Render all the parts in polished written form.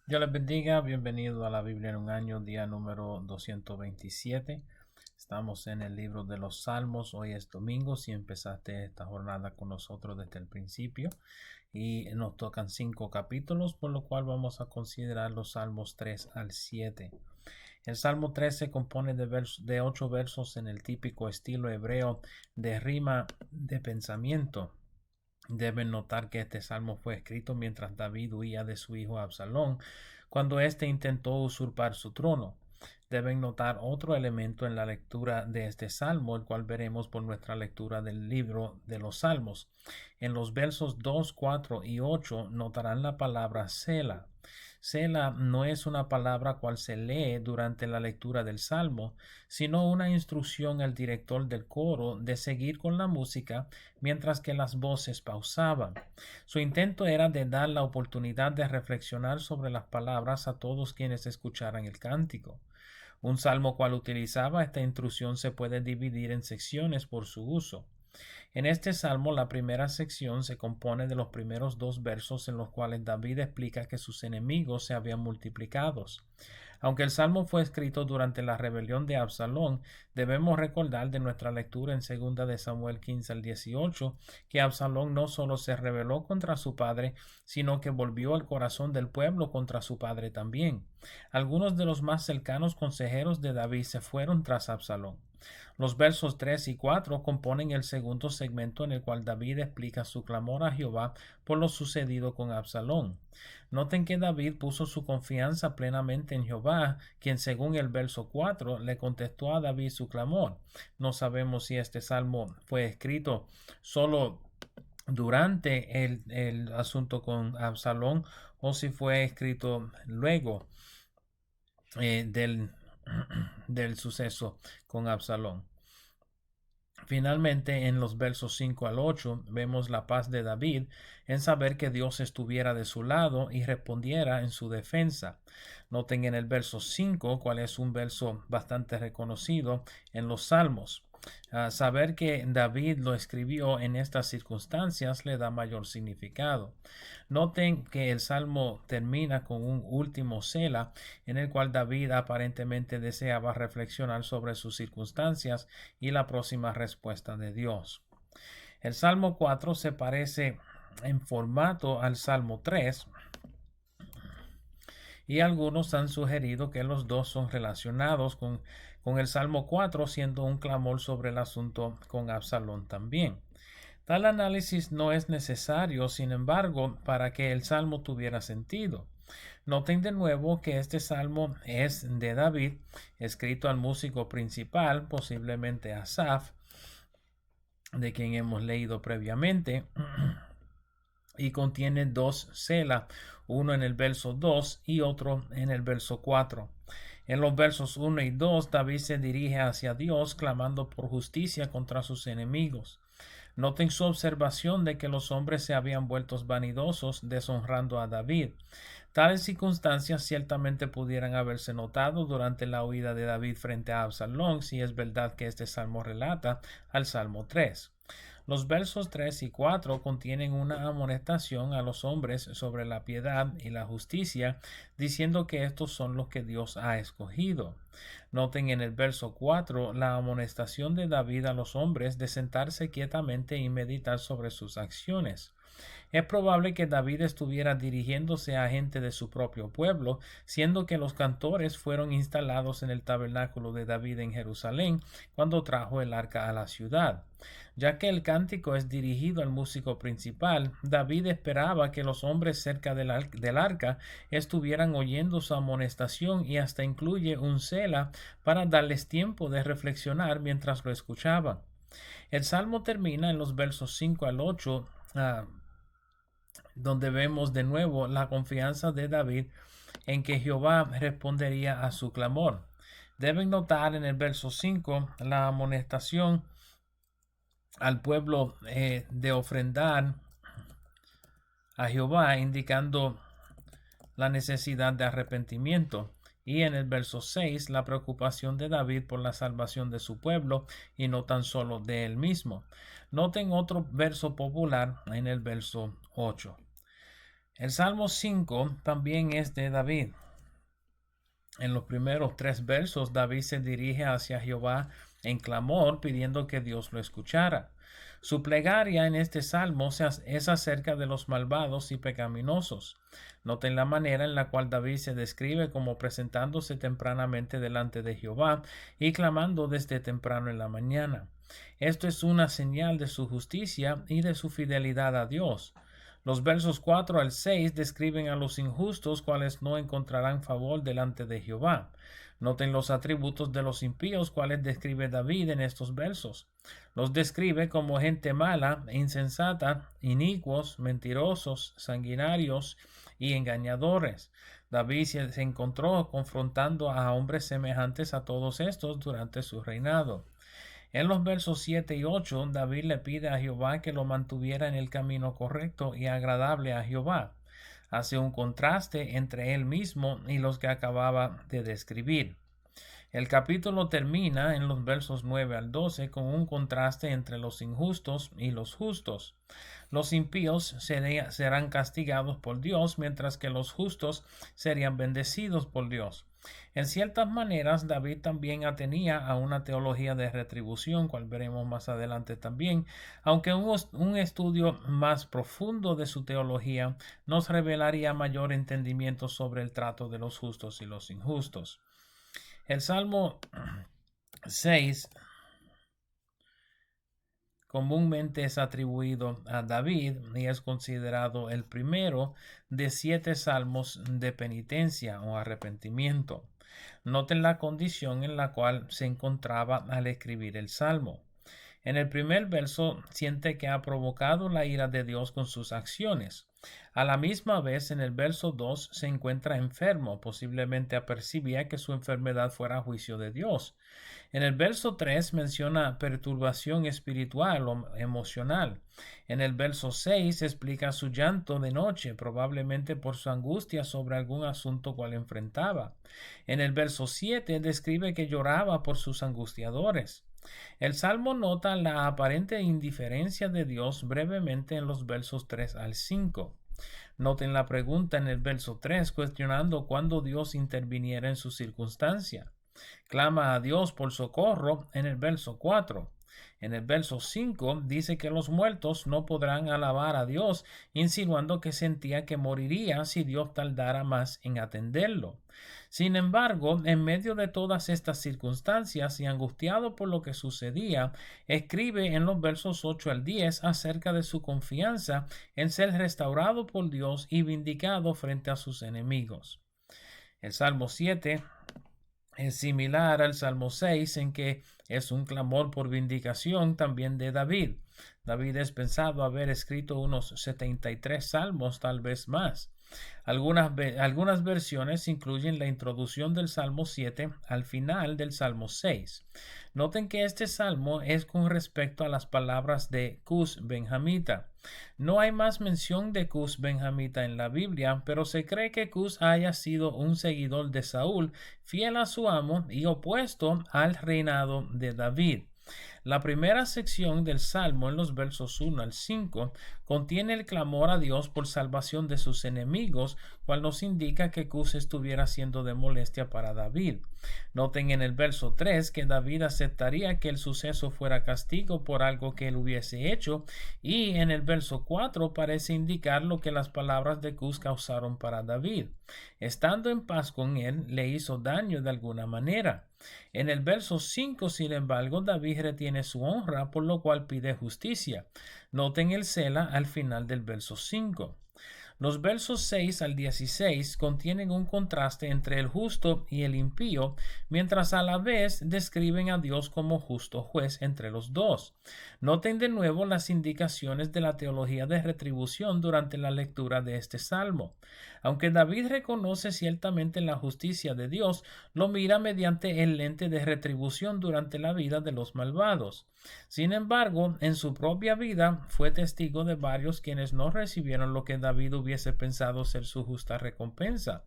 Dios les bendiga, bienvenido a la Biblia en un año, día número 227. Estamos en el libro de los Salmos, hoy es domingo, si empezaste esta jornada con nosotros desde el principio y nos tocan 5 capítulos, por lo cual vamos a considerar los Salmos 3 al 7. El Salmo 3 se compone de 8 versos en el típico estilo hebreo de rima de pensamiento. Deben notar que este salmo fue escrito mientras David huía de su hijo Absalón, cuando éste intentó usurpar su trono. Deben notar otro elemento en la lectura de este salmo, el cual veremos por nuestra lectura del libro de los Salmos. En los versos 2, 4 y 8 notarán la palabra Sela. Sela no es una palabra cual se lee durante la lectura del salmo, sino una instrucción al director del coro de seguir con la música mientras que las voces pausaban. Su intento era de dar la oportunidad de reflexionar sobre las palabras a todos quienes escucharan el cántico. Un salmo cual utilizaba esta instrucción se puede dividir en secciones por su uso. En este salmo, la primera sección se compone de los primeros 2 versos en los cuales David explica que sus enemigos se habían multiplicado. Aunque el salmo fue escrito durante la rebelión de Absalón, debemos recordar de nuestra lectura en 2 de Samuel 15 al 18 que Absalón no solo se rebeló contra su padre, sino que volvió el corazón del pueblo contra su padre también. Algunos de los más cercanos consejeros de David se fueron tras Absalón. Los versos 3 y 4 componen el segundo segmento en el cual David explica su clamor a Jehová por lo sucedido con Absalón. Noten que David puso su confianza plenamente en Jehová, quien según el verso 4 le contestó a David su clamor. No sabemos si este salmo fue escrito solo durante el asunto con Absalón o si fue escrito luego del, del suceso con Absalón. Finalmente, en los versos 5 al 8, vemos la paz de David en saber que Dios estuviera de su lado y respondiera en su defensa. Noten en el verso 5, cual es un verso bastante reconocido en los Salmos. Saber que David lo escribió en estas circunstancias le da mayor significado. Noten que el salmo termina con un último cela en el cual David aparentemente deseaba reflexionar sobre sus circunstancias y la próxima respuesta de Dios. El Salmo 4 se parece en formato al Salmo 3 y algunos han sugerido que los dos son relacionados con el Salmo 4 siendo un clamor sobre el asunto con Absalón también. Tal análisis no es necesario, sin embargo, para que el salmo tuviera sentido. Noten de nuevo que este salmo es de David, escrito al músico principal, posiblemente Asaf, de quien hemos leído previamente, y contiene 2 selah, uno en el verso 2 y otro en el verso 4. En los versos 1 y 2, David se dirige hacia Dios clamando por justicia contra sus enemigos. Noten su observación de que los hombres se habían vuelto vanidosos, deshonrando a David. Tales circunstancias ciertamente pudieran haberse notado durante la huida de David frente a Absalón, si es verdad que este salmo relata al Salmo 3. Los versos 3 y 4 contienen una amonestación a los hombres sobre la piedad y la justicia, diciendo que estos son los que Dios ha escogido. Noten en el verso 4 la amonestación de David a los hombres de sentarse quietamente y meditar sobre sus acciones. Es probable que David estuviera dirigiéndose a gente de su propio pueblo, siendo que los cantores fueron instalados en el tabernáculo de David en Jerusalén cuando trajo el arca a la ciudad. Ya que el cántico es dirigido al músico principal, David esperaba que los hombres cerca del arca estuvieran oyendo su amonestación y hasta incluye un sela para darles tiempo de reflexionar mientras lo escuchaban. El salmo termina en los versos 5 al 8, donde vemos de nuevo la confianza de David en que Jehová respondería a su clamor. Deben notar en el verso 5 la amonestación al pueblo de ofrendar a Jehová, indicando la necesidad de arrepentimiento. Y en el verso 6 la preocupación de David por la salvación de su pueblo y no tan solo de él mismo. Noten otro verso popular en el verso 8. El Salmo 5 también es de David. En los primeros 3 versos, David se dirige hacia Jehová en clamor, pidiendo que Dios lo escuchara. Su plegaria en este salmo es acerca de los malvados y pecaminosos. Noten la manera en la cual David se describe como presentándose tempranamente delante de Jehová y clamando desde temprano en la mañana. Esto es una señal de su justicia y de su fidelidad a Dios. Los versos 4 al 6 describen a los injustos, cuales no encontrarán favor delante de Jehová. Noten los atributos de los impíos, cuales describe David en estos versos. Los describe como gente mala, insensata, inicuos, mentirosos, sanguinarios y engañadores. David se encontró confrontando a hombres semejantes a todos estos durante su reinado. En los versos 7 y 8, David le pide a Jehová que lo mantuviera en el camino correcto y agradable a Jehová. Hace un contraste entre él mismo y los que acababa de describir. El capítulo termina en los versos 9 al 12 con un contraste entre los injustos y los justos. Los impíos serán castigados por Dios, mientras que los justos serían bendecidos por Dios. En ciertas maneras, David también atenía a una teología de retribución, cual veremos más adelante también, aunque un estudio más profundo de su teología nos revelaría mayor entendimiento sobre el trato de los justos y los injustos. El Salmo 6 comúnmente es atribuido a David y es considerado el primero de 7 salmos de penitencia o arrepentimiento. Noten la condición en la cual se encontraba al escribir el salmo. En el primer verso siente que ha provocado la ira de Dios con sus acciones. A la misma vez, en el verso 2 se encuentra enfermo, posiblemente apercibía que su enfermedad fuera juicio de Dios. En el verso 3 menciona perturbación espiritual o emocional. En el verso 6 explica su llanto de noche, probablemente por su angustia sobre algún asunto cual enfrentaba. En el verso 7 describe que lloraba por sus angustiadores. El Salmo nota la aparente indiferencia de Dios brevemente en los versos 3 al 5. Noten la pregunta en el verso 3 cuestionando cuándo Dios interviniera en su circunstancia. Clama a Dios por socorro en el verso 4. En el verso 5 dice que los muertos no podrán alabar a Dios, insinuando que sentía que moriría si Dios tardara más en atenderlo. Sin embargo, en medio de todas estas circunstancias y angustiado por lo que sucedía, escribe en los versos 8 al 10 acerca de su confianza en ser restaurado por Dios y vindicado frente a sus enemigos. El Salmo 7 es similar al Salmo 6 en que es un clamor por vindicación también de David. David es pensado haber escrito unos 73 salmos, tal vez más. Algunas versiones incluyen la introducción del Salmo 7 al final del Salmo 6. Noten que este salmo es con respecto a las palabras de Cus benjamita. No hay más mención de Cus benjamita en la Biblia, pero se cree que Cus haya sido un seguidor de Saúl, fiel a su amo y opuesto al reinado de David. La primera sección del Salmo, en los versos 1 al 5, contiene el clamor a Dios por salvación de sus enemigos, cual nos indica que Cus estuviera siendo de molestia para David. Noten en el verso 3 que David aceptaría que el suceso fuera castigo por algo que él hubiese hecho, y en el verso 4 parece indicar lo que las palabras de Cus causaron para David. Estando en paz con él, le hizo daño de alguna manera. En el verso 5, sin embargo, David retiene su honra, por lo cual pide justicia. Noten el Sela al final del verso 5. Los versos 6 al 16 contienen un contraste entre el justo y el impío, mientras a la vez describen a Dios como justo juez entre los dos. Noten de nuevo las indicaciones de la teología de retribución durante la lectura de este salmo. Aunque David reconoce ciertamente la justicia de Dios, lo mira mediante el lente de retribución durante la vida de los malvados. Sin embargo, en su propia vida fue testigo de varios quienes no recibieron lo que David hubiese pensado ser su justa recompensa.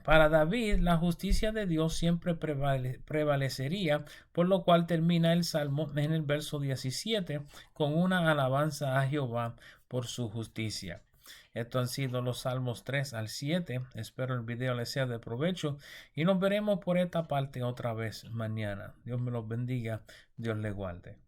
Para David, la justicia de Dios siempre prevalecería, por lo cual termina el Salmo en el verso 17 con una alabanza a Jehová por su justicia. Estos han sido los Salmos 3 al 7. Espero el video les sea de provecho y nos veremos por esta parte otra vez mañana. Dios me los bendiga, Dios le guarde.